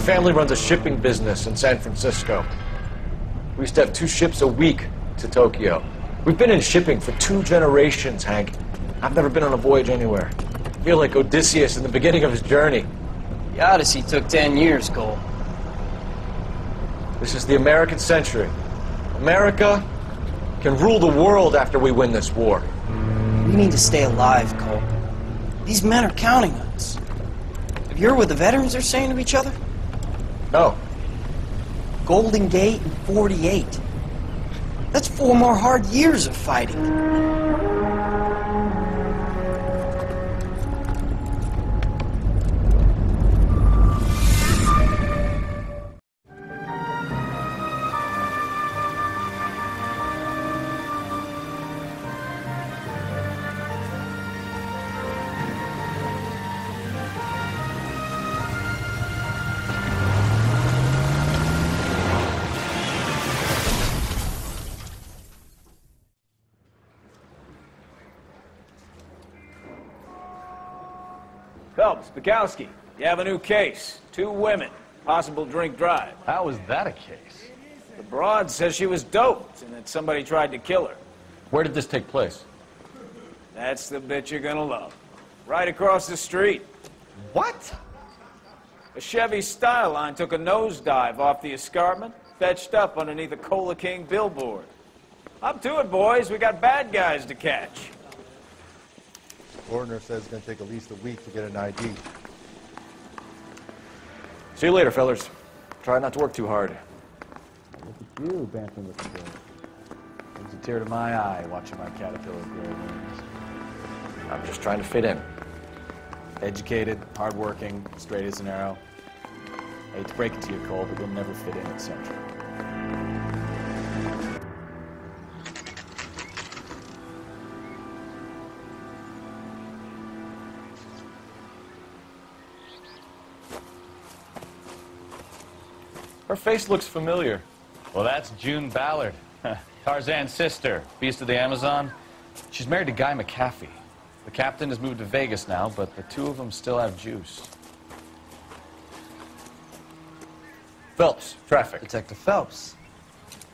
family runs a shipping business in San Francisco. We used to have 2 ships a week to Tokyo. We've been in shipping for 2 generations, Hank. I've never been on a voyage anywhere. I feel like Odysseus in the beginning of his journey. The Odyssey took 10 years, Cole. This is the American century. America can rule the world after we win this war. We need to stay alive, Cole. These men are counting on us. Have you heard what the veterans are saying to each other? No. Golden Gate and 48. That's 4 more hard years of fighting. Phelps, Bukowski, you have a new case. 2 women, possible drink drive. How is that a case? The broad says she was doped and that somebody tried to kill her. Where did this take place? That's the bit you're gonna love. Right across the street. What? A Chevy Styline took a nosedive off the escarpment, fetched up underneath a Cola King billboard. Up to it, boys. We got bad guys to catch. Coroner says it's going to take at least a week to get an ID. See you later, fellas. Try not to work too hard. Look at you, bantering with the girl. Brings a tear to my eye watching my caterpillar grow wings. I'm just trying to fit in. Educated, hardworking, straight as an arrow. I hate to break it to you, Cole, but you'll never fit in at Central. Her face looks familiar. Well, that's June Ballard, Tarzan's sister, Beast of the Amazon. She's married to Guy McAfee. The captain has moved to Vegas now, but the 2 of them still have juice. Phelps, traffic. Detective Phelps.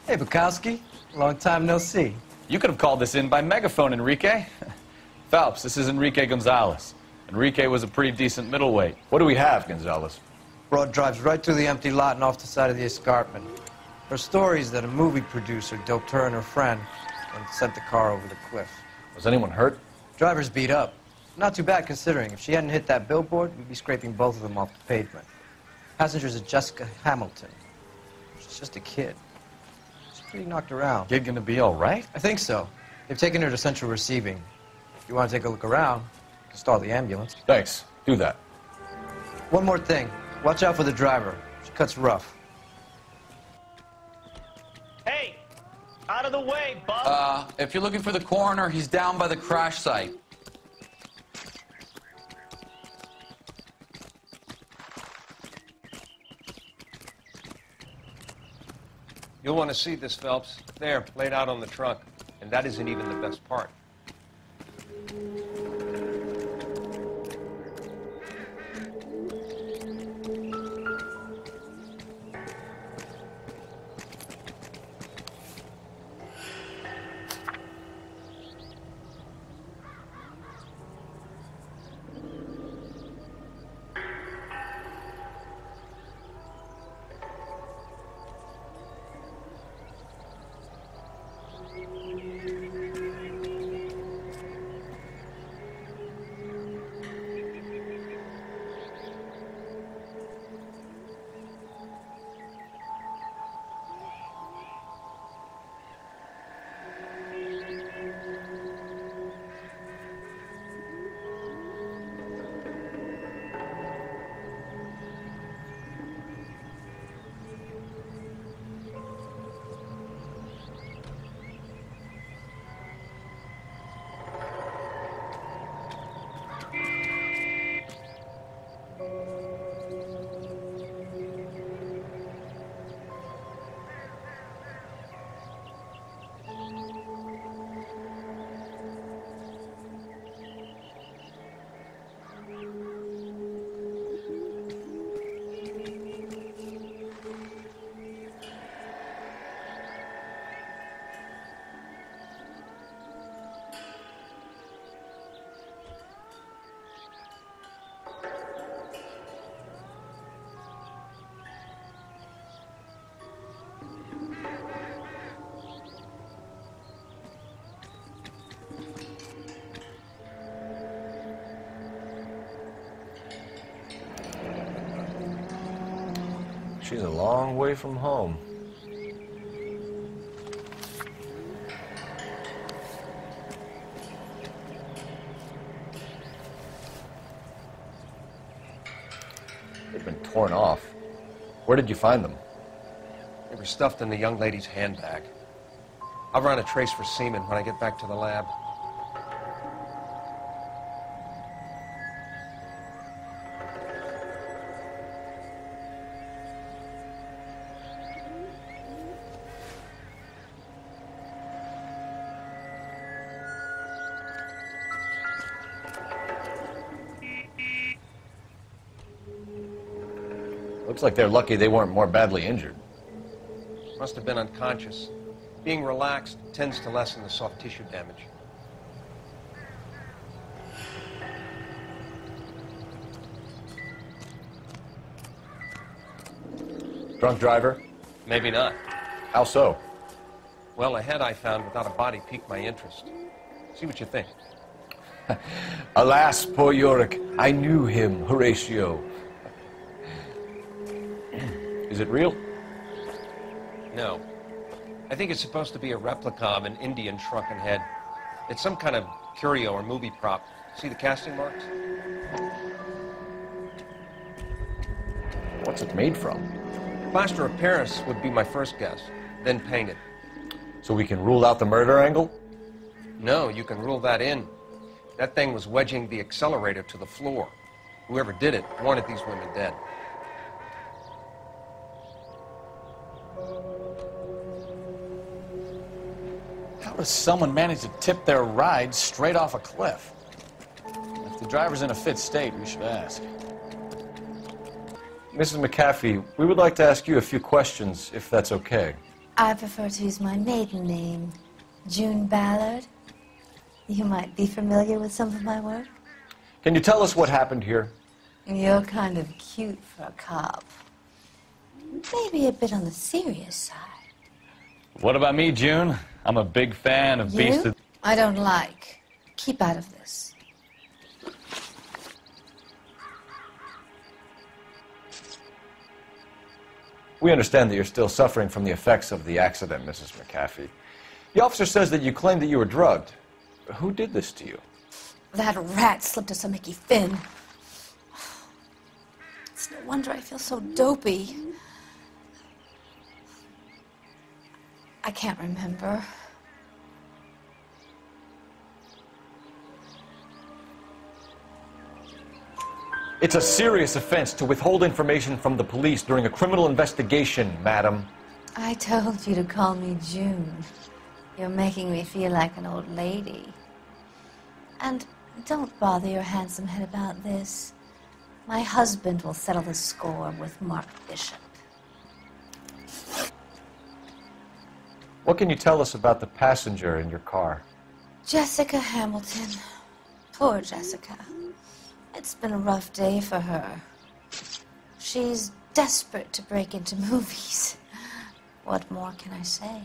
Hey, Bukowski. Long time no see. You could have called this in by megaphone, Enrique. Phelps, this is Enrique Gonzalez. Enrique was a pretty decent middleweight. What do we have, Gonzalez? Broad drives right through the empty lot and off the side of the escarpment. Her story is that a movie producer doped her and her friend and sent the car over the cliff. Was anyone hurt? Driver's beat up. Not too bad considering. If she hadn't hit that billboard, we'd be scraping both of them off the pavement. Passenger's a Jessica Hamilton. She's just a kid. She's pretty knocked around. Kid gonna be all right? I think so. They've taken her to Central Receiving. If you want to take a look around, you can stall the ambulance. Thanks. Do that. One more thing. Watch out for the driver. She cuts rough. Hey! Out of the way, bub! If you're looking for the coroner, he's down by the crash site. You'll want to see this, Phelps. There, laid out on the trunk. And that isn't even the best part. She's a long way from home. They've been torn off. Where did you find them? They were stuffed in the young lady's handbag. I'll run a trace for semen when I get back to the lab. Looks like they're lucky they weren't more badly injured. Must have been unconscious. Being relaxed tends to lessen the soft tissue damage. Drunk driver? Maybe not. How so? Well, a head I found without a body piqued my interest. See what you think. Alas, poor Yorick, I knew him, Horatio. Is it real? No. I think it's supposed to be a replica of an Indian shrunken head. It's some kind of curio or movie prop. See the casting marks? What's it made from? Plaster of Paris would be my first guess, then painted. So we can rule out the murder angle? No, you can rule that in. That thing was wedging the accelerator to the floor. Whoever did it wanted these women dead. How does someone manage to tip their ride straight off a cliff? If the driver's in a fit state, we should ask. Mrs. McAfee, we would like to ask you a few questions, if that's okay. I prefer to use my maiden name, June Ballard. You might be familiar with some of my work. Can you tell us what happened here? You're kind of cute for a cop. Maybe a bit on the serious side. What about me, June? I'm a big fan of Beast You? of... I don't like. Keep out of this. We understand that you're still suffering from the effects of the accident, Mrs. McAfee. The officer says that you claimed that you were drugged. Who did this to you? That rat slipped us a Mickey Finn. It's no wonder I feel so dopey. I can't remember. It's a serious offense to withhold information from the police during a criminal investigation, madam. I told you to call me June. You're making me feel like an old lady. And don't bother your handsome head about this. My husband will settle the score with Mark Bishop. What can you tell us about the passenger in your car? Jessica Hamilton. Poor Jessica. It's been a rough day for her. She's desperate to break into movies. What more can I say?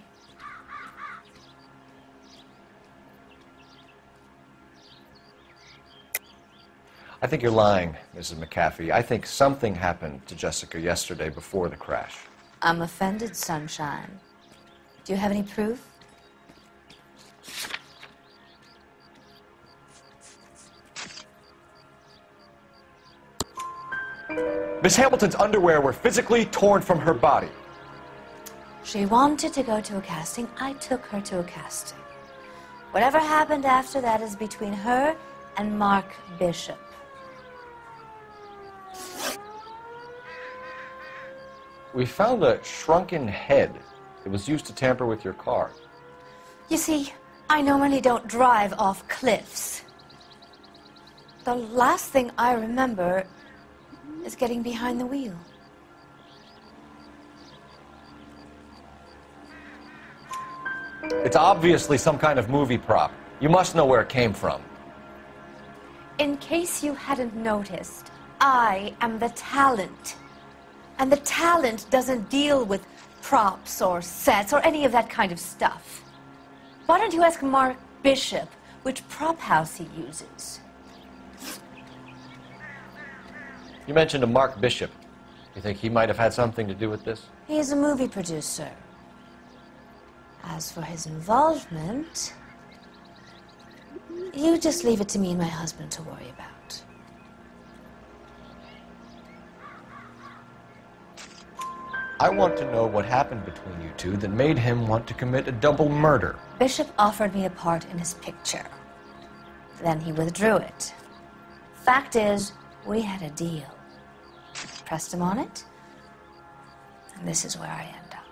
I think you're lying, Mrs. McAfee. I think something happened to Jessica yesterday before the crash. I'm offended, Sunshine. Do you have any proof? Miss Hamilton's underwear were physically torn from her body. She wanted to go to a casting. I took her to a casting. Whatever happened after that is between her and Mark Bishop. We found a shrunken head that was used to tamper with your car. You see, I normally don't drive off cliffs. The last thing I remember is getting behind the wheel. It's obviously some kind of movie prop. You must know where it came from. In case you hadn't noticed, I am the talent. And the talent doesn't deal with props or sets or any of that kind of stuff. Why don't you ask Mark Bishop which prop house he uses? You mentioned a Mark Bishop. You think he might have had something to do with this? He is a movie producer. As for his involvement, you just leave it to me and my husband to worry about. I want to know what happened between you two that made him want to commit a double murder. Bishop offered me a part in his picture. Then he withdrew it. Fact is, we had a deal. Pressed him on it, and this is where I end up.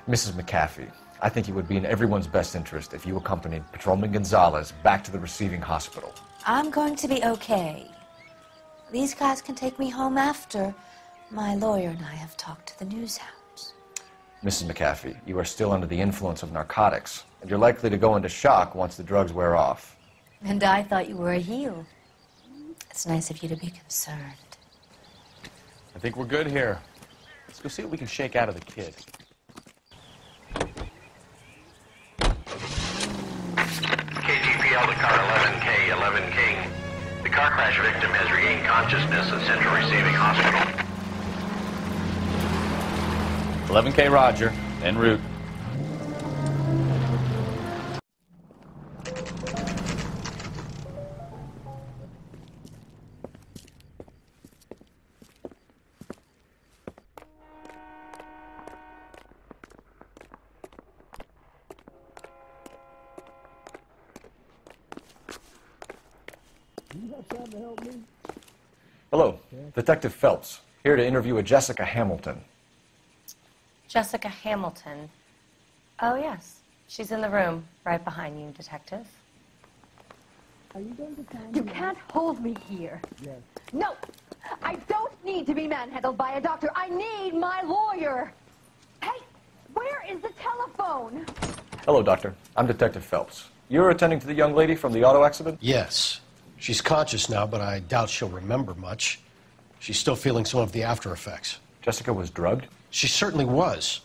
Mrs. McAfee, I think it would be in everyone's best interest if you accompanied Patrolman Gonzalez back to the receiving hospital. I'm going to be okay. These guys can take me home after my lawyer and I have talked to the news hounds. Mrs. McAfee, you are still under the influence of narcotics, and you're likely to go into shock once the drugs wear off. And I thought you were a heel. It's nice of you to be concerned. I think we're good here. Let's go see what we can shake out of the kid. KTPL to car 11K, 11K. The car crash victim has regained consciousness at Central Receiving Hospital. 11K, Roger. En route. Hello, Detective Phelps, here to interview a Jessica Hamilton. Jessica Hamilton. Oh, yes. She's in the room, right behind you, Detective. You can't hold me here. Yes. No! I don't need to be manhandled by a doctor. I need my lawyer. Hey, where is the telephone? Hello, Doctor. I'm Detective Phelps. You're attending to the young lady from the auto accident? Yes. She's conscious now, but I doubt she'll remember much. She's still feeling some of the after effects. Jessica was drugged? She certainly was.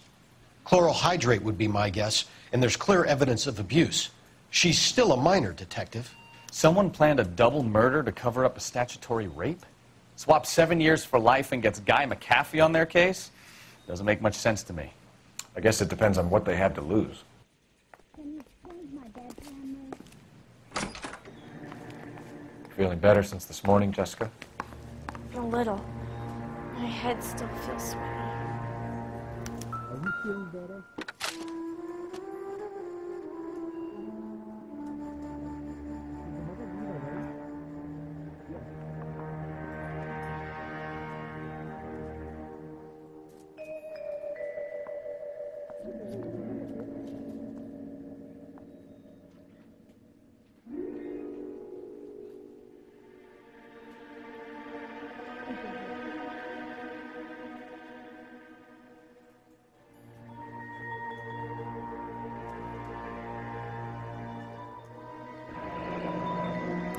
Chloral hydrate would be my guess, and there's clear evidence of abuse. She's still a minor, Detective. Someone planned a double murder to cover up a statutory rape? Swap 7 years for life and gets Guy McAfee on their case? Doesn't make much sense to me. I guess it depends on what they had to lose. Feeling better since this morning, Jessica? A little. My head still feels sweaty. Are you feeling better?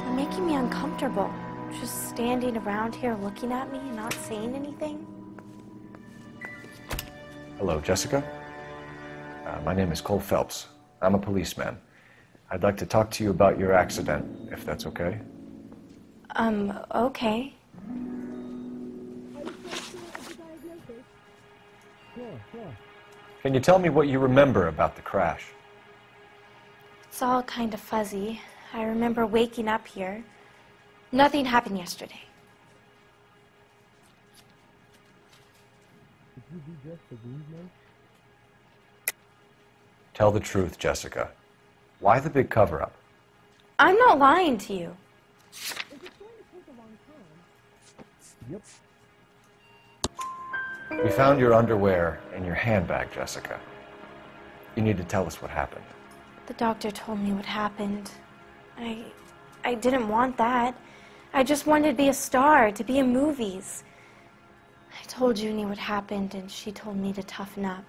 You're making me uncomfortable. Just standing around here looking at me and not saying anything. Hello, Jessica. My name is Cole Phelps. I'm a policeman. I'd like to talk to you about your accident, if that's okay. Okay. Can you tell me what you remember about the crash? It's all kind of fuzzy. I remember waking up here. Nothing happened yesterday. Did you do just the movement? Tell the truth, Jessica. Why the big cover-up? I'm not lying to you. Is it going to take a long time? Yep. We found your underwear in your handbag, Jessica. You need to tell us what happened. The doctor told me what happened. I didn't want that. I just wanted to be a star, to be in movies. I told Junie what happened, and she told me to toughen up.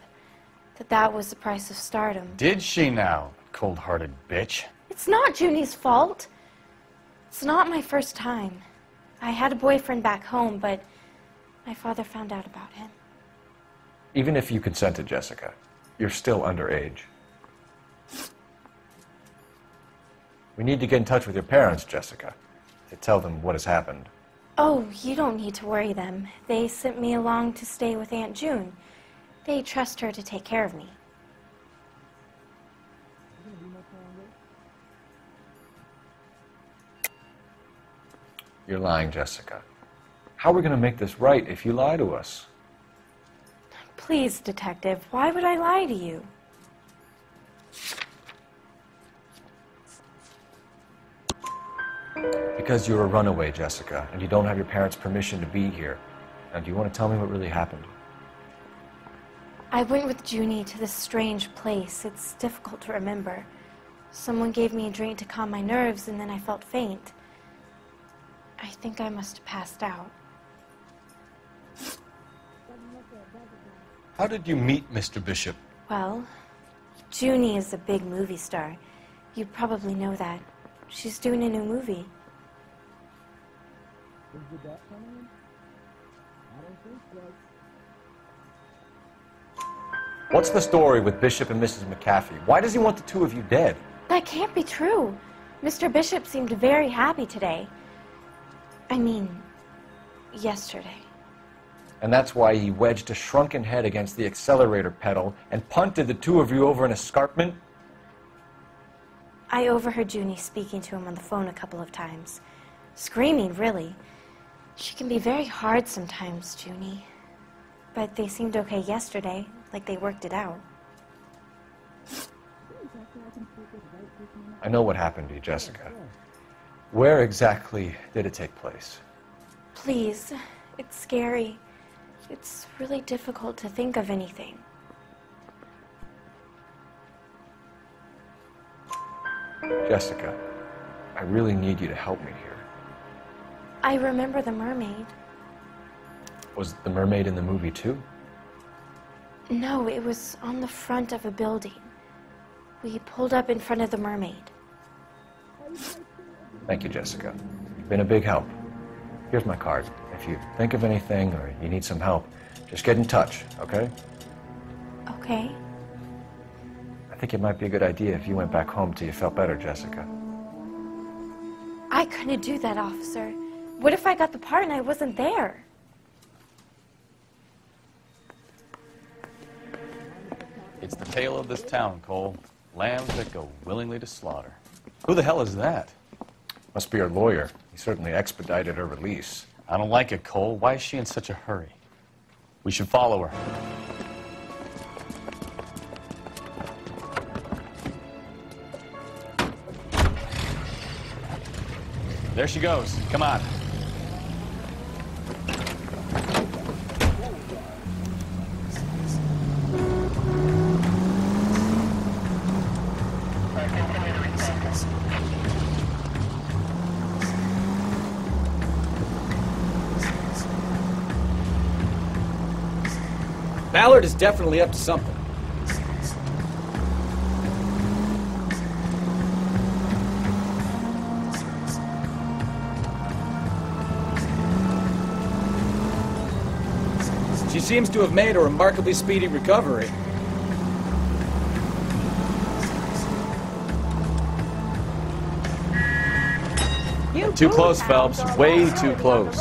That was the price of stardom. Did she now, cold-hearted bitch? It's not Junie's fault. It's not my first time. I had a boyfriend back home, but my father found out about him. Even if you consented, Jessica, you're still underage. We need to get in touch with your parents, Jessica, to tell them what has happened. Oh, you don't need to worry them. They sent me along to stay with Aunt June. They trust her to take care of me. You're lying, Jessica. How are we going to make this right if you lie to us? Please, Detective, why would I lie to you? Because you're a runaway, Jessica, and you don't have your parents' permission to be here. Now, do you want to tell me what really happened? I went with Junie to this strange place. It's difficult to remember. Someone gave me a drink to calm my nerves, and then I felt faint. I think I must have passed out. How did you meet Mr. Bishop? Well, Junie is a big movie star. You probably know that. She's doing a new movie. What's the story with Bishop and Mrs. McAfee? Why does he want the two of you dead? That can't be true. Mr. Bishop seemed very happy today. I mean, yesterday. And that's why he wedged a shrunken head against the accelerator pedal and punted the two of you over an escarpment? I overheard Junie speaking to him on the phone a couple of times. Screaming, really. She can be very hard sometimes, Junie. But they seemed okay yesterday, like they worked it out. I know what happened to you, Jessica. Where exactly did it take place? Please, it's scary. It's really difficult to think of anything. Jessica, I really need you to help me here. I remember the mermaid. Was the mermaid in the movie too? No, it was on the front of a building. We pulled up in front of the mermaid. Thank you, Jessica. You've been a big help. Here's my card. If you think of anything or you need some help, just get in touch, okay? Okay. I think it might be a good idea if you went back home till you felt better, Jessica. I couldn't do that, officer. What if I got the part and I wasn't there? It's the tale of this town, Cole. Lambs that go willingly to slaughter. Who the hell is that? Must be her lawyer. He certainly expedited her release. I don't like it, Cole. Why is she in such a hurry? We should follow her. There she goes. Come on. Ballard is definitely up to something. She seems to have made a remarkably speedy recovery. Too close, Phelps. Way too close.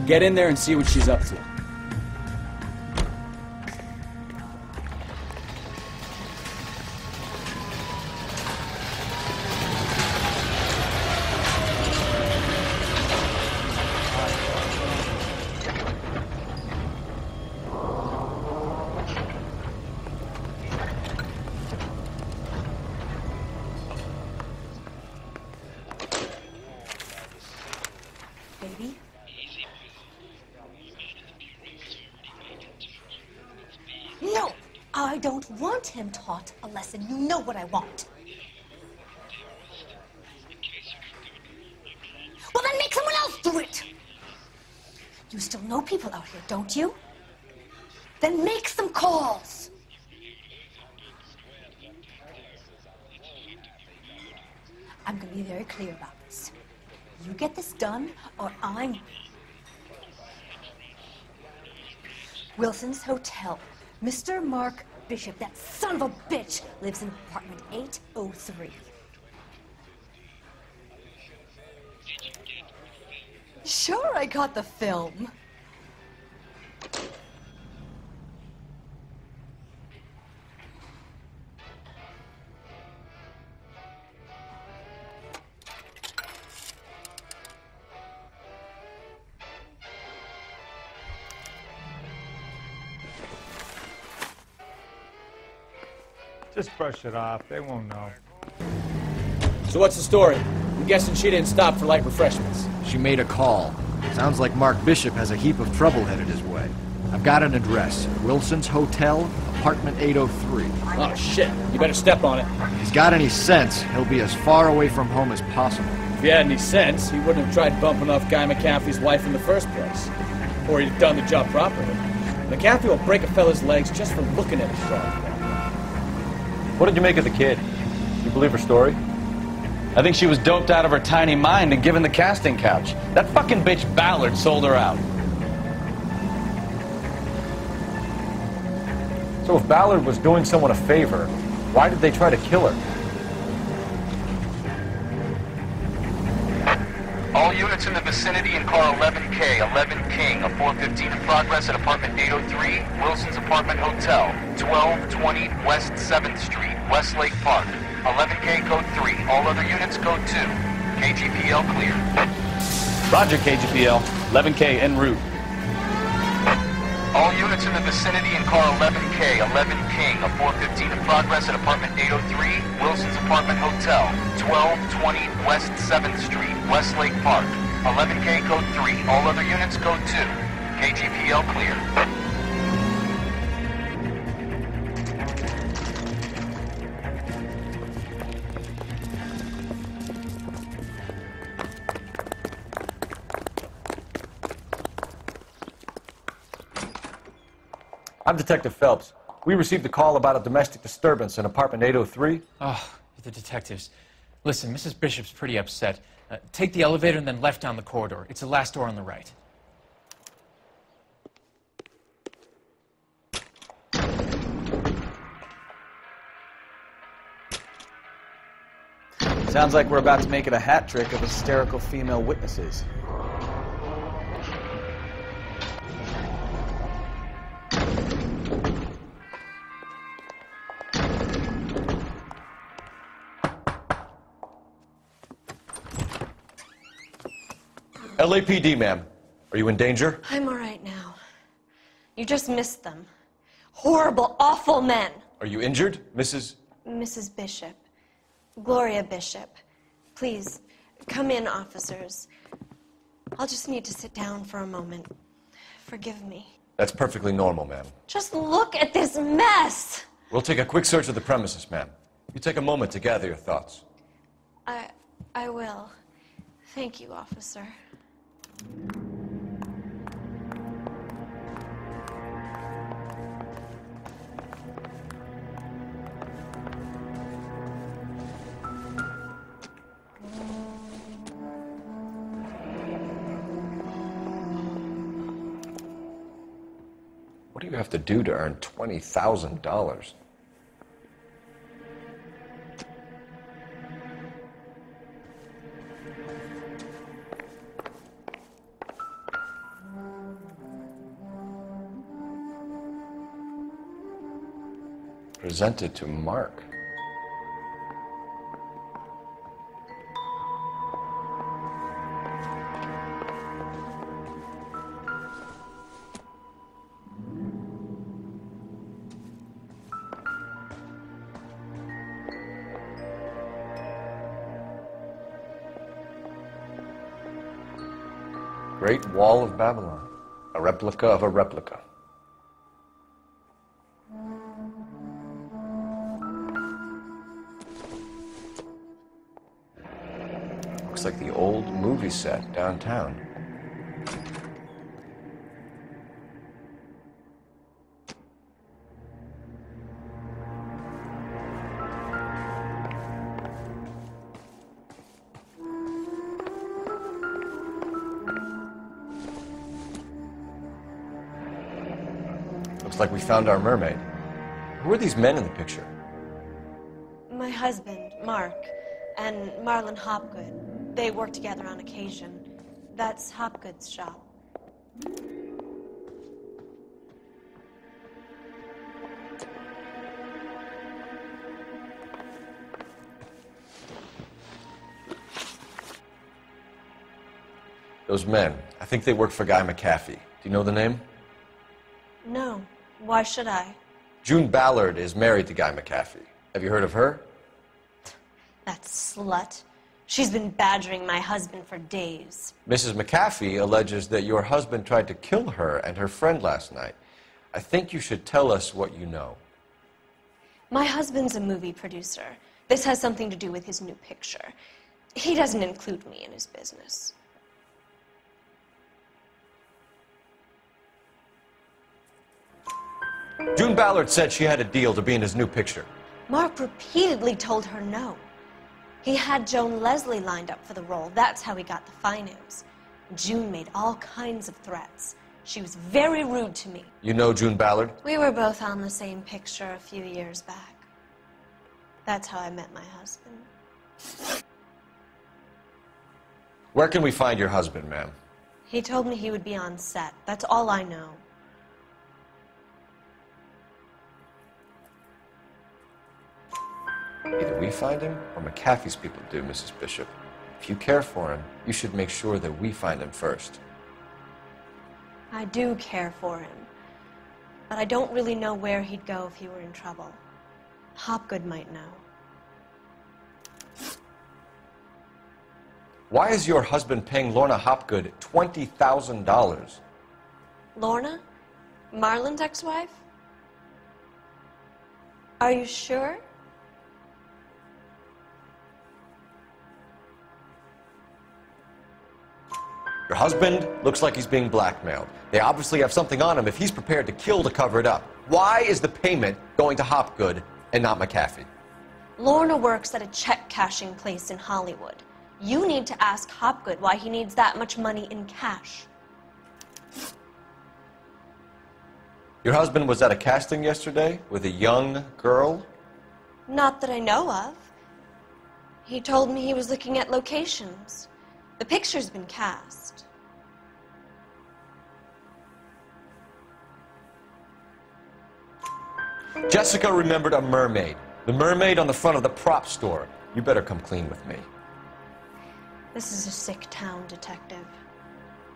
Get in there and see what she's up to. Baby? No! I don't want him taught a lesson. You know what I want. Well, then make someone else do it! You still know people out here, don't you? Then make some calls. I'm going to be very clear about this. You get this done, or I'm... Wilson's Hotel. Mr. Mark Bishop, that son of a bitch, lives in apartment 803. Sure, I got the film. Just brush it off. They won't know. So what's the story? I'm guessing she didn't stop for light refreshments. She made a call. Sounds like Mark Bishop has a heap of trouble headed his way. I've got an address. Wilson's Hotel, apartment 803. Oh, shit. You better step on it. If he's got any sense, he'll be as far away from home as possible. If he had any sense, he wouldn't have tried bumping off Guy McAfee's wife in the first place. Or he'd have done the job properly. McAfee will break a fella's legs just for looking at his dog. What did you make of the kid? You believe her story? I think she was doped out of her tiny mind and given the casting couch. That fucking bitch Ballard sold her out. So if Ballard was doing someone a favor, why did they try to kill her? All units in the vicinity in car 11K, 11 King, a 415 in progress at apartment 803, Wilson's Apartment Hotel, 1220 West 7th Street, Westlake Park. 11K code 3, all other units code 2. KGPL clear. Roger, KGPL. 11K en route. All units in the vicinity in car 11K, 11 King, a 415 in progress at apartment 803, Wilson's Apartment Hotel, 1220 West 7th Street, Westlake Park. 11K code 3, all other units code 2. KGPL clear. I'm Detective Phelps. We received a call about a domestic disturbance in apartment 803. Oh, the detectives. Listen, Mrs. Bishop's pretty upset. Take the elevator and then left down the corridor. It's the last door on the right. Sounds like we're about to make it a hat trick of hysterical female witnesses. LAPD, ma'am. Are you in danger? I'm all right now. You just missed them. Horrible, awful men. Are you injured, Mrs.? Mrs. Bishop. Gloria Bishop. Please, come in, officers. I'll just need to sit down for a moment. Forgive me. That's perfectly normal, ma'am. Just look at this mess! We'll take a quick search of the premises, ma'am. You take a moment to gather your thoughts. I will. Thank you, officer. What do you have to do to earn $20,000? Presented to Mark. Great Wall of Babylon, a replica of a replica. Looks like the old movie set downtown. Looks like we found our mermaid. Who are these men in the picture? My husband, Mark, and Marlon Hopgood. They work together on occasion. That's Hopgood's shop. Those men, I think they work for Guy McAfee. Do you know the name? No. Why should I? June Ballard is married to Guy McAfee. Have you heard of her? That slut. She's been badgering my husband for days. Mrs. McAfee alleges that your husband tried to kill her and her friend last night. I think you should tell us what you know. My husband's a movie producer. This has something to do with his new picture. He doesn't include me in his business. June Ballard said she had a deal to be in his new picture. Mark repeatedly told her no. He had Joan Leslie lined up for the role. That's how he got the finance. June made all kinds of threats. She was very rude to me. You know June Ballard? We were both on the same picture a few years back. That's how I met my husband. Where can we find your husband, ma'am? He told me he would be on set. That's all I know. Either we find him or McAfee's people do, Mrs. Bishop. If you care for him, you should make sure that we find him first. I do care for him, but I don't really know where he'd go if he were in trouble. Hopgood might know. Why is your husband paying Lorna Hopgood $20,000? Lorna? Marlon's ex-wife? Are you sure? Your husband looks like he's being blackmailed. They obviously have something on him if he's prepared to kill to cover it up. Why is the payment going to Hopgood and not McAfee? Lorna works at a check-cashing place in Hollywood. You need to ask Hopgood why he needs that much money in cash. Your husband was at a casting yesterday with a young girl? Not that I know of. He told me he was looking at locations. The picture's been cast. Jessica remembered a mermaid. The mermaid on the front of the prop store. You better come clean with me. This is a sick town, Detective.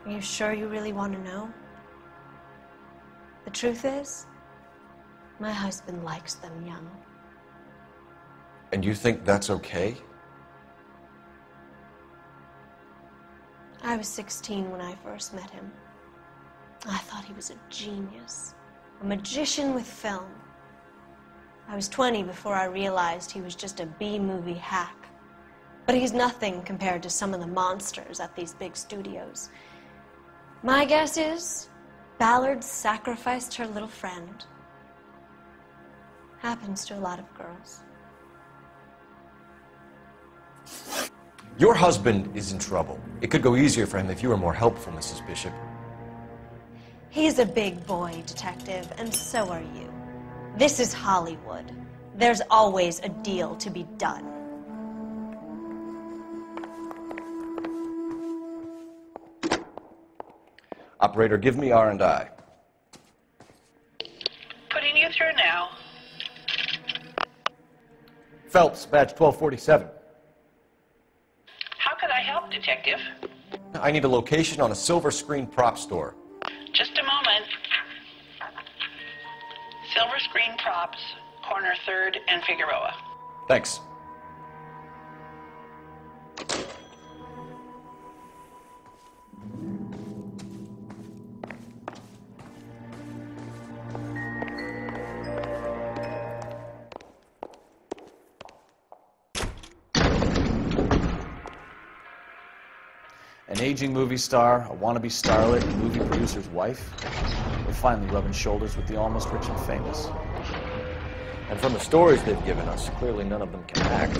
Are you sure you really want to know? The truth is, my husband likes them young. And you think that's okay? I was 16 when I first met him. I thought he was a genius, a magician with film. I was 20 before I realized he was just a B-movie hack. But he's nothing compared to some of the monsters at these big studios. My guess is Ballard sacrificed her little friend. Happens to a lot of girls. Your husband is in trouble. It could go easier for him if you were more helpful, Mrs. Bishop. He's a big boy, Detective, and so are you. This is Hollywood. There's always a deal to be done. Operator, give me R&I. Putting you through now. Phelps, badge 1247. How could I help, Detective? I need a location on a silver screen prop store. Just a moment. Silver Screen Props, corner 3rd and Figueroa. Thanks. An aging movie star, a wannabe starlet, a movie producer's wife. They're finally rubbing shoulders with the almost rich and famous. And from the stories they've given us, clearly none of them can act.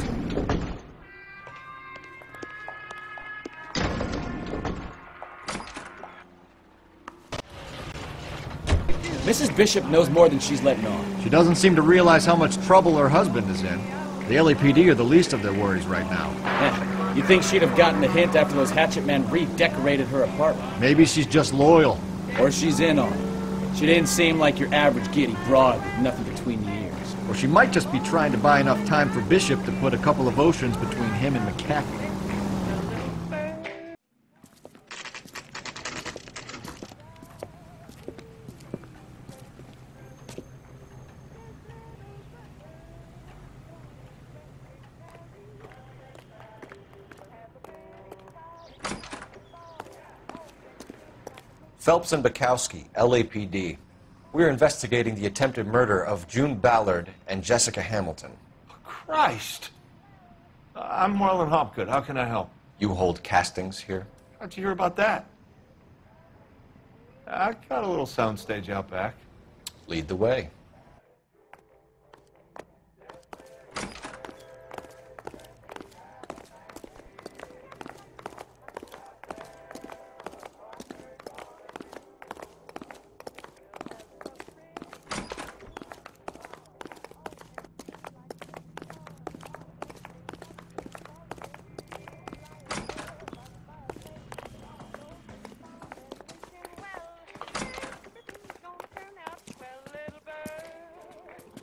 Mrs. Bishop knows more than she's letting on. She doesn't seem to realize how much trouble her husband is in. The LAPD are the least of their worries right now. You'd think she'd have gotten the hint after those hatchet men redecorated her apartment. Maybe she's just loyal. Or she's in on it. She didn't seem like your average giddy broad with nothing between the ears. Or she might just be trying to buy enough time for Bishop to put a couple of oceans between him and McCaffrey. Phelps and Bukowski, LAPD. We're investigating the attempted murder of June Ballard and Jessica Hamilton. Christ! I'm Marlon Hopgood. How can I help? You hold castings here? How'd you hear about that? I got a little soundstage out back. Lead the way.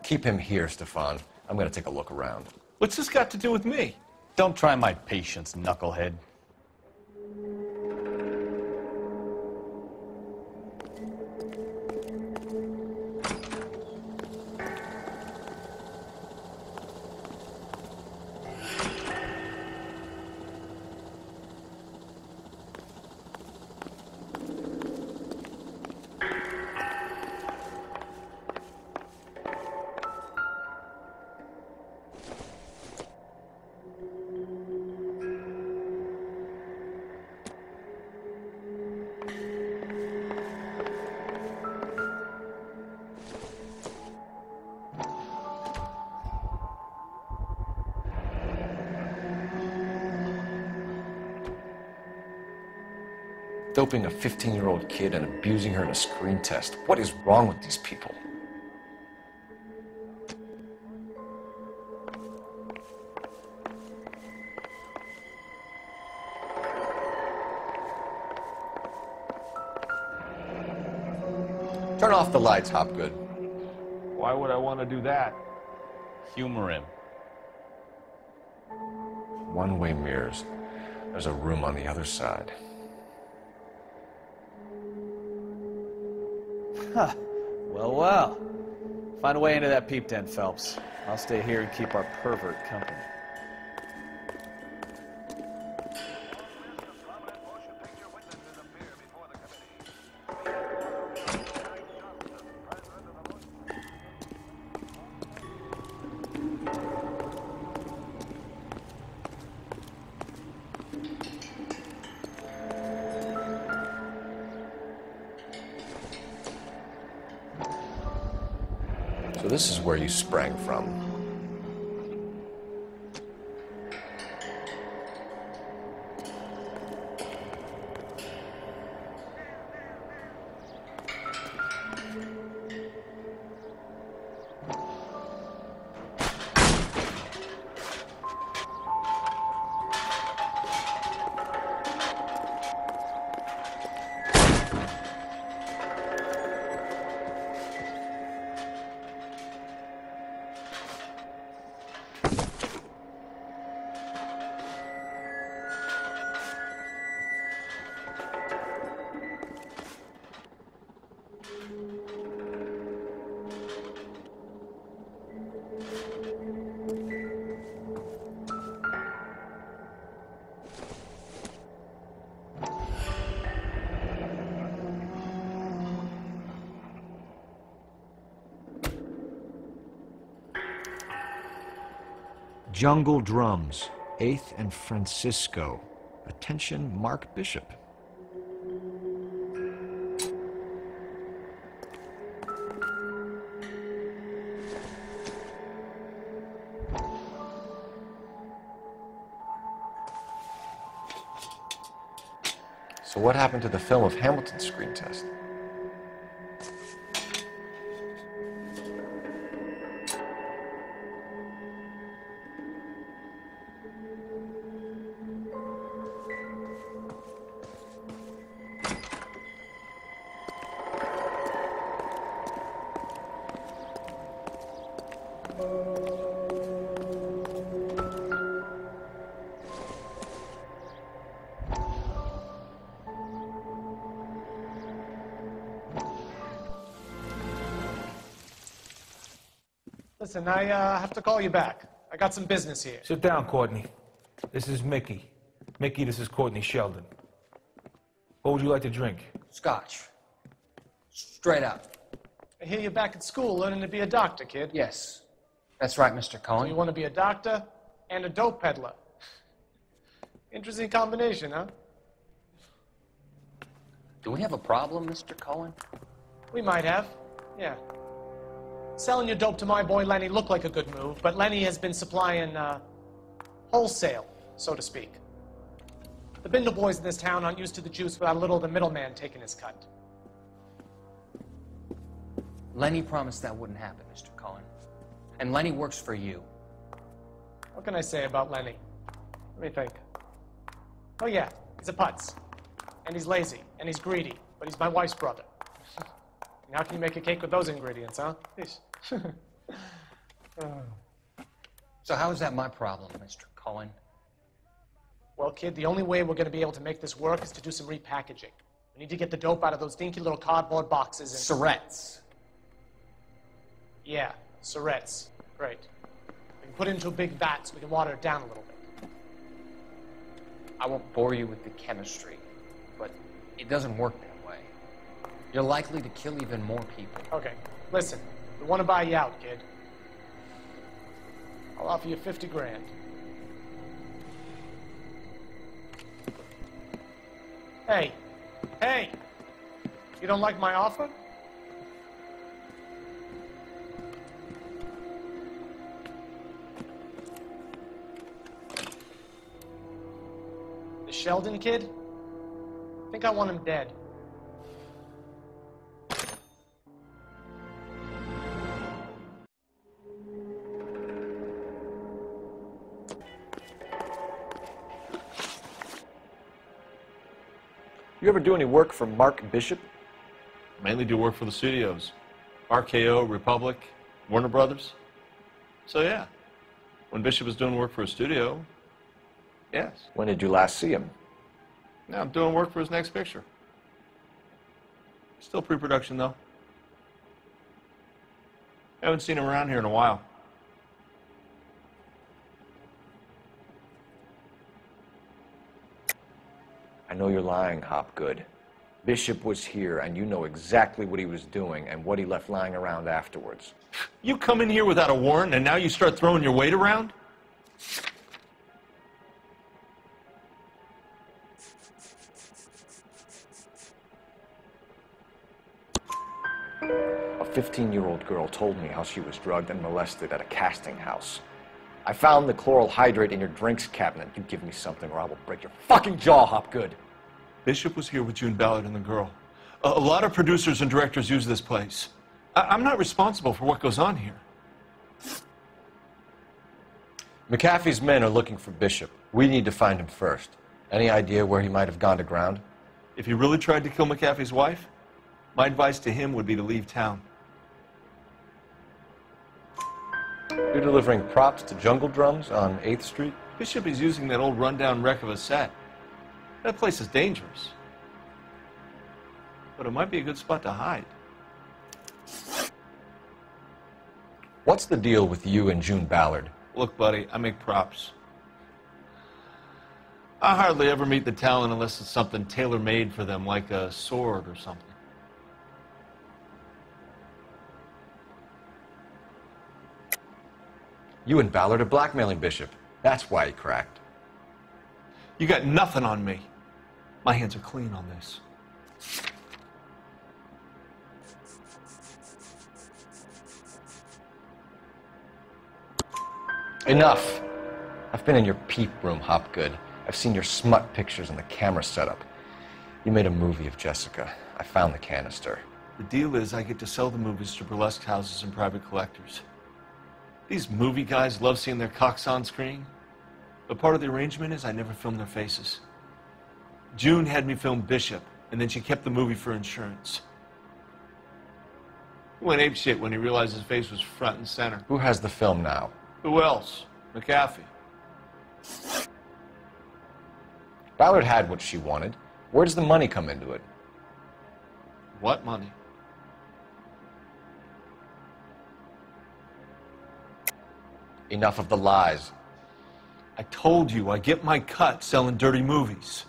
Keep him here, Stefan. I'm going to take a look around. What's this got to do with me? Don't try my patience, knucklehead. Doping a 15-year-old kid and abusing her in a screen test. What is wrong with these people? Turn off the lights, Hopgood. Why would I want to do that? Humor him. One-way mirrors. There's a room on the other side. Huh. Well, well. Find a way into that peep den, Phelps. I'll stay here and keep our pervert company. So this is where you sprang from. Jungle Drums, 8th and Francisco. Attention, Mark Bishop. So what happened to the film of Hamilton's screen test? Listen, I have to call you back. I got some business here. Sit down, Courtney. This is Mickey. Mickey, this is Courtney Sheldon. What would you like to drink? Scotch. Straight up. I hear you're back at school learning to be a doctor, kid. Yes. That's right, Mr. Cohen. So you want to be a doctor and a dope peddler. Interesting combination, huh? Do we have a problem, Mr. Cohen? We might have, yeah. Selling your dope to my boy Lenny looked like a good move, but Lenny has been supplying, wholesale, so to speak. The Bindle boys in this town aren't used to the juice without a little of the middleman taking his cut. Lenny promised that wouldn't happen, Mr. Cohen. And Lenny works for you. What can I say about Lenny? Let me think. Oh yeah, he's a putz. And he's lazy, and he's greedy, but he's my wife's brother. And how can you make a cake with those ingredients, huh? So how is that my problem, Mr. Cohen? Well, kid, the only way we're going to be able to make this work is to do some repackaging. We need to get the dope out of those dinky little cardboard boxes and... Surrettes. Yeah, surrettes. Great. We can put it into a big vat so we can water it down a little bit. I won't bore you with the chemistry, but it doesn't work that way. You're likely to kill even more people. Okay, listen. We want to buy you out, kid. I'll offer you 50 grand. Hey, hey! You don't like my offer? The Sheldon kid? I think I want him dead. You ever do any work for Mark Bishop? Mainly do work for the studios. RKO, Republic, Warner Brothers. So yeah, when Bishop was doing work for a studio, yes. When did you last see him? Now I'm doing work for his next picture. Still pre-production though. Haven't seen him around here in a while. I know you're lying, Hopgood. Bishop was here, and you know exactly what he was doing and what he left lying around afterwards. You come in here without a warrant, and now you start throwing your weight around? A 15-year-old girl told me how she was drugged and molested at a casting house. I found the chloral hydrate in your drinks cabinet. You give me something or I will break your fucking jaw, Hopgood. Bishop was here with June Ballard and the girl. A lot of producers and directors use this place. I'm not responsible for what goes on here. McAfee's men are looking for Bishop. We need to find him first. Any idea where he might have gone to ground? If he really tried to kill McAfee's wife, my advice to him would be to leave town. You're delivering props to Jungle Drums on 8th Street? Bishop is using that old rundown wreck of a set. That place is dangerous. But it might be a good spot to hide. What's the deal with you and June Ballard? Look, buddy, I make props. I hardly ever meet the talent unless it's something tailor-made for them, like a sword or something. You and Ballard are blackmailing Bishop. That's why he cracked. You got nothing on me. My hands are clean on this. Enough. I've been in your peep room, Hopgood. I've seen your smut pictures and the camera setup. You made a movie of Jessica. I found the canister. The deal is I get to sell the movies to burlesque houses and private collectors. These movie guys love seeing their cocks on screen. But part of the arrangement is I never film their faces. June had me film Bishop, and then she kept the movie for insurance. He went apeshit when he realized his face was front and center. Who has the film now? Who else? McAfee. Ballard had what she wanted. Where does the money come into it? What money? Enough of the lies. I told you, I get my cut selling dirty movies.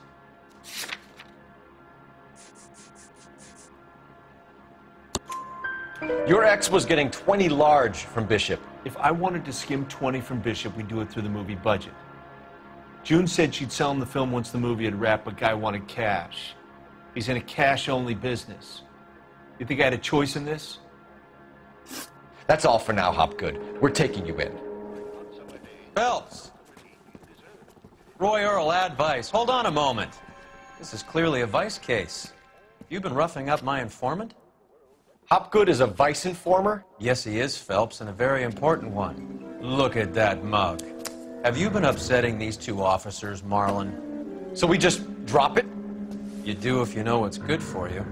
Your ex was getting 20 large from Bishop. If I wanted to skim 20 from Bishop, we'd do it through the movie budget. June said she'd sell him the film once the movie had wrapped, but Guy wanted cash. He's in a cash-only business. You think I had a choice in this? That's all for now, Hopgood. We're taking you in. Phelps! Roy Earl, advice. Hold on a moment. This is clearly a vice case. You've been roughing up my informant? Hopgood is a vice informer? Yes, he is, Phelps, and a very important one. Look at that mug. Have you been upsetting these two officers, Marlin? So we just drop it? You do if you know what's good for you.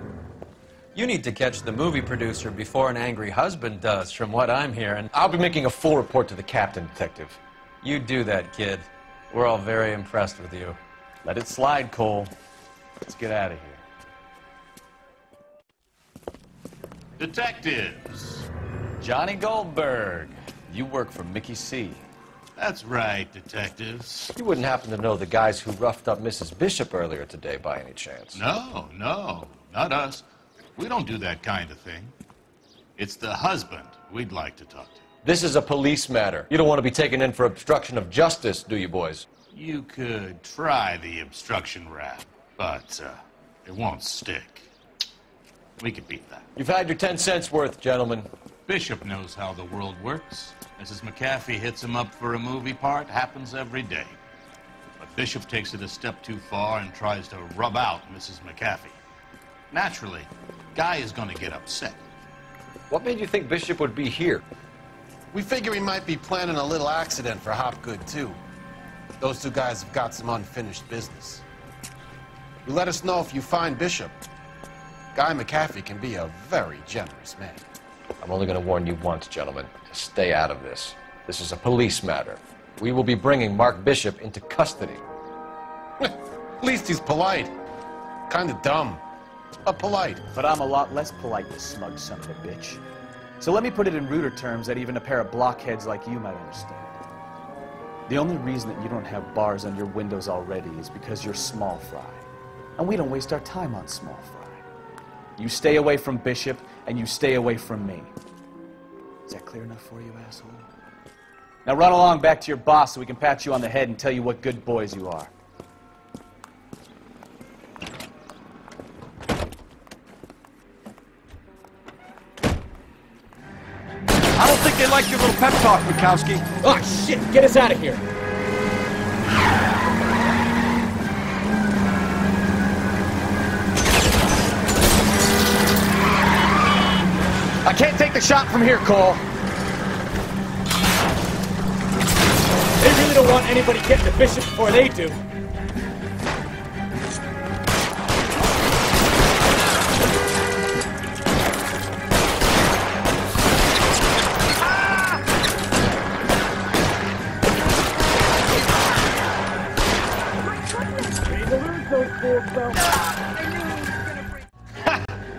You need to catch the movie producer before an angry husband does, from what I'm hearing. I'll be making a full report to the captain, Detective. You do that, kid. We're all very impressed with you. Let it slide, Cole. Let's get out of here. Detectives. Johnny Goldberg. You work for Mickey C. That's right, detectives. You wouldn't happen to know the guys who roughed up Mrs. Bishop earlier today by any chance? No, not us. We don't do that kind of thing. It's the husband we'd like to talk to. This is a police matter. You don't want to be taken in for obstruction of justice, do you, boys? You could try the obstruction rap, but it won't stick. We could beat that. You've had your 10 cents worth, gentlemen. Bishop knows how the world works. Mrs. McAfee hits him up for a movie part. Happens every day. But Bishop takes it a step too far and tries to rub out Mrs. McAfee. Naturally, Guy is going to get upset. What made you think Bishop would be here? We figure he might be planning a little accident for Hopgood, too. Those two guys have got some unfinished business. You let us know if you find Bishop. Guy McAfee can be a very generous man. I'm only going to warn you once, gentlemen. Stay out of this. This is a police matter. We will be bringing Mark Bishop into custody. At least he's polite. Kind of dumb, but polite. But I'm a lot less polite, you smug son of a bitch. So let me put it in ruder terms that even a pair of blockheads like you might understand. The only reason that you don't have bars on your windows already is because you're small fry. And we don't waste our time on small fry. You stay away from Bishop, and you stay away from me. Is that clear enough for you, asshole? Now run along back to your boss so we can pat you on the head and tell you what good boys you are. I don't think they like your little pep talk, Mikowski. Oh, shit! Get us out of here! I can't take the shot from here, Cole. They really don't want anybody getting to Bishop before they do.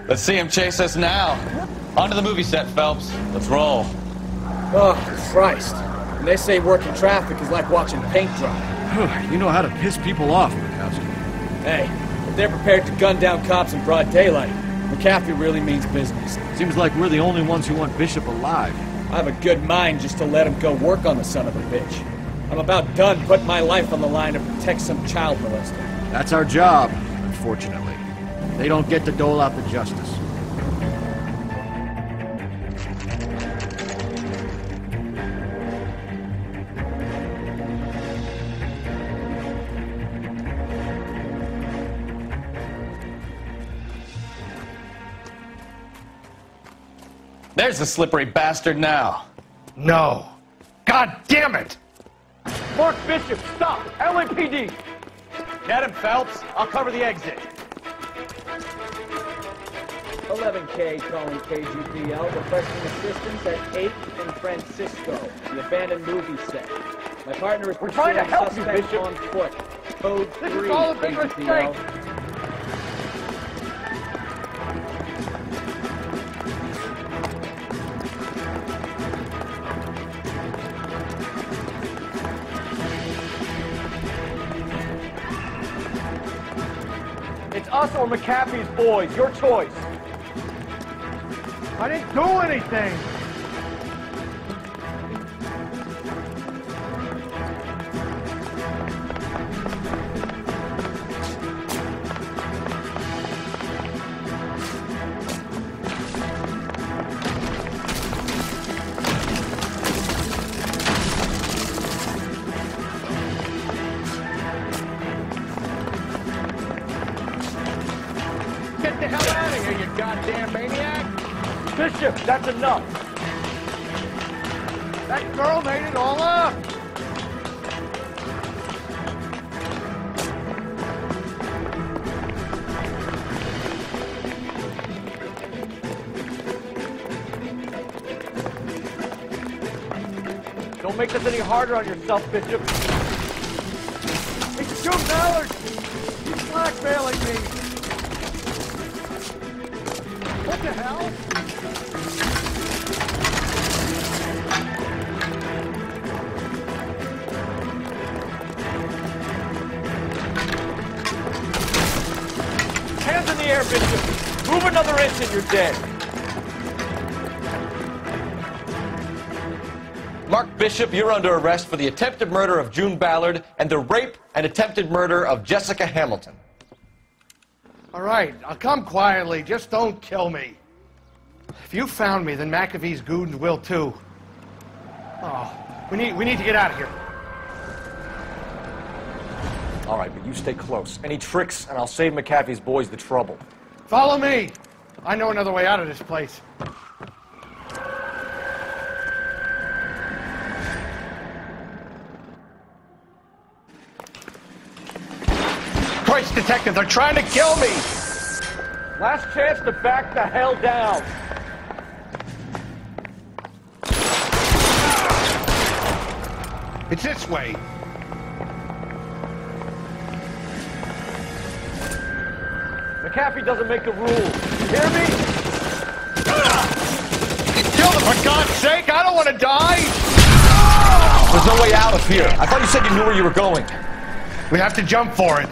Let's see him chase us now. Onto the movie set, Phelps. Let's roll. Oh, Christ. When they say working traffic is like watching paint dry. You know how to piss people off, Mikowski. Hey, if they're prepared to gun down cops in broad daylight, McAfee really means business. Seems like we're the only ones who want Bishop alive. I have a good mind just to let him go work on the son of a bitch. I'm about done putting my life on the line to protect some child molester. That's our job, unfortunately. They don't get to dole out the justice. There's the slippery bastard now. No. God damn it! Mark Bishop, stop! LAPD! Get him, Phelps. I'll cover the exit. 11K calling KGPL, requesting assistance at 8th and Francisco, the abandoned movie set. My partner is trying to help you, suspect Bishop. on foot. Code 3, This is all a big KGPL. mistake. It's us or McAfee's boys. Your choice. I didn't do anything. Get the hell out of here, you goddamn maniac! Bishop, that's enough! That girl made it all up! Don't make this any harder on yourself, Bishop. It's June Ballard! He's blackmailing me! What the hell? Hands in the air, Bishop! Move another inch and you're dead! Mark Bishop, you're under arrest for the attempted murder of June Ballard and the rape and attempted murder of Jessica Hamilton. All right, I'll come quietly. Just don't kill me. If you found me, then McAfee's goons will too. Oh, we need to get out of here. All right, but you stay close. Any tricks, and I'll save McAfee's boys the trouble. Follow me. I know another way out of this place. Christ, detective, they're trying to kill me! Last chance to back the hell down. It's this way. McAfee doesn't make the rules. You hear me? Kill them, for God's sake! I don't want to die! There's no way out of here. I thought you said you knew where you were going. We have to jump for it.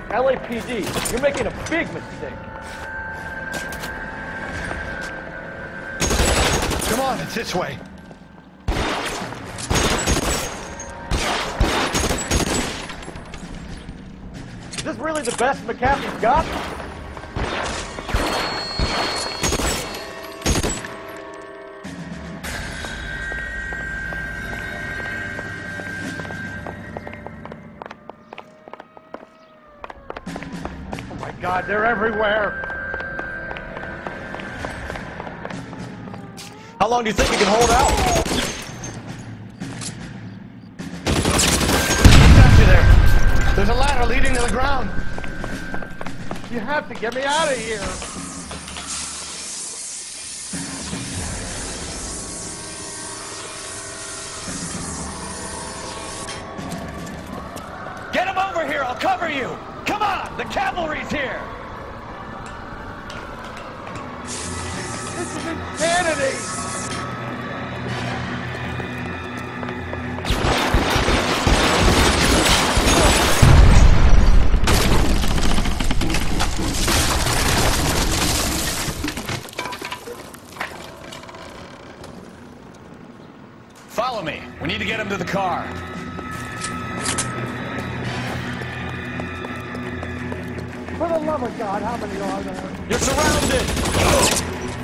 LAPD, you're making a big mistake. Come on, it's this way. Is this really the best McAfee's got? God, they're everywhere. How long do you think you can hold out? Got you there. There's a ladder leading to the ground. You have to get me out of here. Get him over here! I'll cover you! Come on! The cavalry's here! This is insanity! Follow me. We need to get him to the car. For the love of God, how many are there? You're surrounded!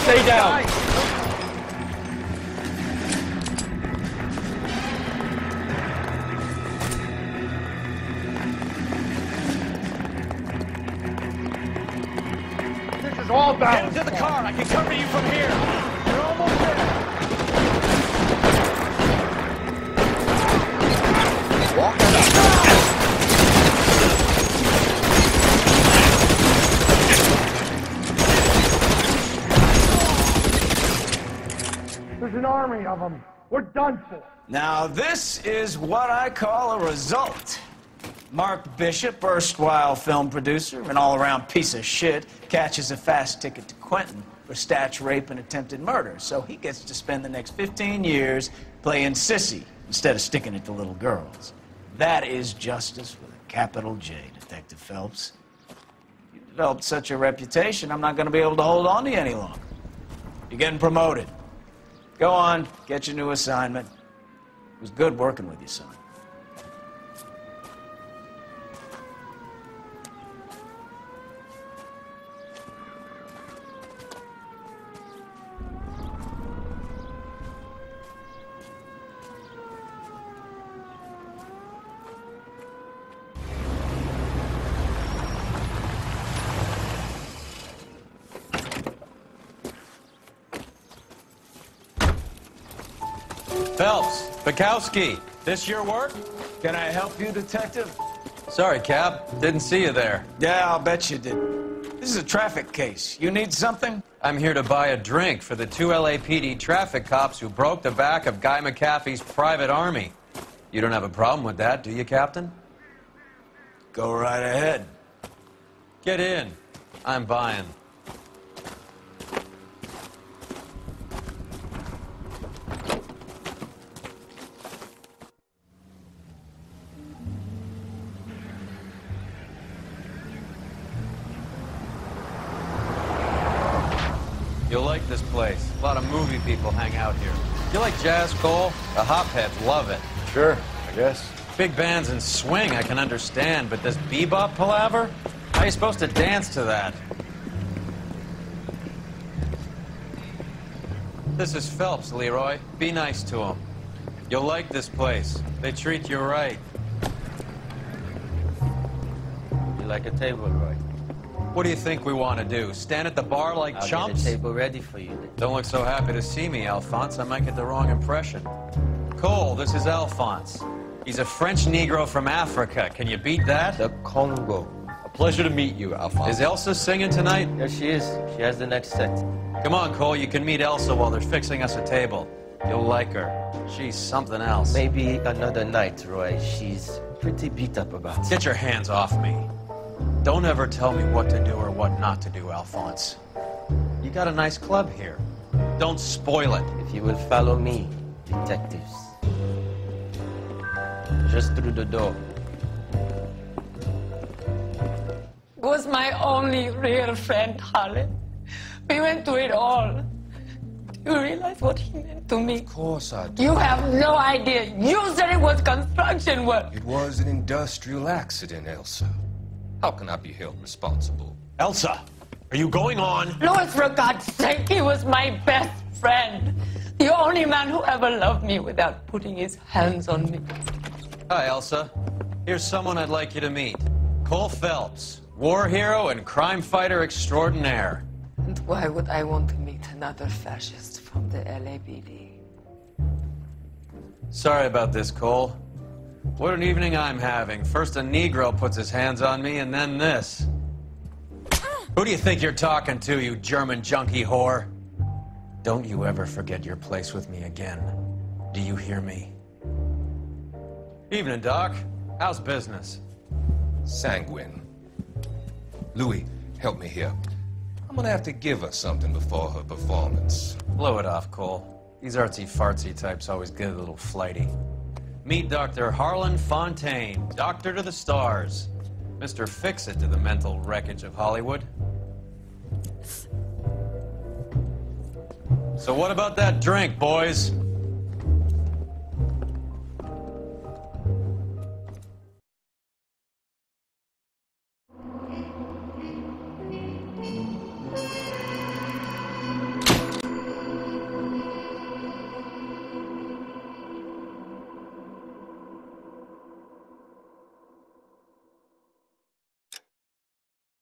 Stay down! This is all Get balanced. him to the car. I can cover you from here. You're almost there. army of them. We're done for. Now, this is what I call a result. Mark Bishop, erstwhile film producer, an all-around piece of shit, catches a fast ticket to Quentin for statch rape and attempted murder, so he gets to spend the next 15 years playing sissy instead of sticking it to little girls. That is justice with a capital J, Detective Phelps. You developed such a reputation, I'm not going to be able to hold on to you any longer. You're getting promoted. Go on, get your new assignment. It was good working with you, son. Phelps, Bukowski, this your work? Can I help you, Detective? Sorry, Cap. Didn't see you there. Yeah, I'll bet you did. This is a traffic case. You need something? I'm here to buy a drink for the 2 LAPD traffic cops who broke the back of Guy McAfee's private army. You don't have a problem with that, do you, Captain? Go right ahead. Get in. I'm buying. You'll like this place. A lot of movie people hang out here. You like jazz, Cole? The hopheads love it. Sure, I guess. Big bands and swing I can understand, but this bebop palaver? How are you supposed to dance to that? This is Phelps, Leroy. Be nice to him. You'll like this place. They treat you right. You like a table, Roy? What do you think we want to do? Stand at the bar like I'll chumps? get a table ready for you. Don't look so happy to see me, Alphonse. I might get the wrong impression. Cole, this is Alphonse. He's a French Negro from Africa. Can you beat that? The Congo. A pleasure to meet you, Alphonse. Is Elsa singing tonight? Yes, she is. She has the next set. Come on, Cole. You can meet Elsa while they're fixing us a table. You'll like her. She's something else. Maybe another night, Roy. She's pretty beat up about it. Get your hands off me. Don't ever tell me what to do or what not to do, Alphonse. You got a nice club here. Don't spoil it. If you will follow me, detectives. Just through the door. Was my only real friend, Harlan. We went through it all. Do you realize what he meant to me? Of course I do. You have no idea. You said it was construction work. It was an industrial accident, Elsa. How can I be held responsible? Elsa, are you going on? Louis, for God's sake, he was my best friend. The only man who ever loved me without putting his hands on me. Hi, Elsa. Here's someone I'd like you to meet. Cole Phelps, war hero and crime fighter extraordinaire. And why would I want to meet another fascist from the LAPD? Sorry about this, Cole. What an evening I'm having. First a Negro puts his hands on me, and then this. Who do you think you're talking to, you German junkie whore? Don't you ever forget your place with me again. Do you hear me? Evening, Doc. How's business? Sanguine. Louis, help me here. I'm gonna have to give her something before her performance. Blow it off, Cole. These artsy-fartsy types always get a little flighty. Meet Dr. Harlan Fontaine, doctor to the stars. Mr. Fix-It to the mental wreckage of Hollywood. So what about that drink, boys?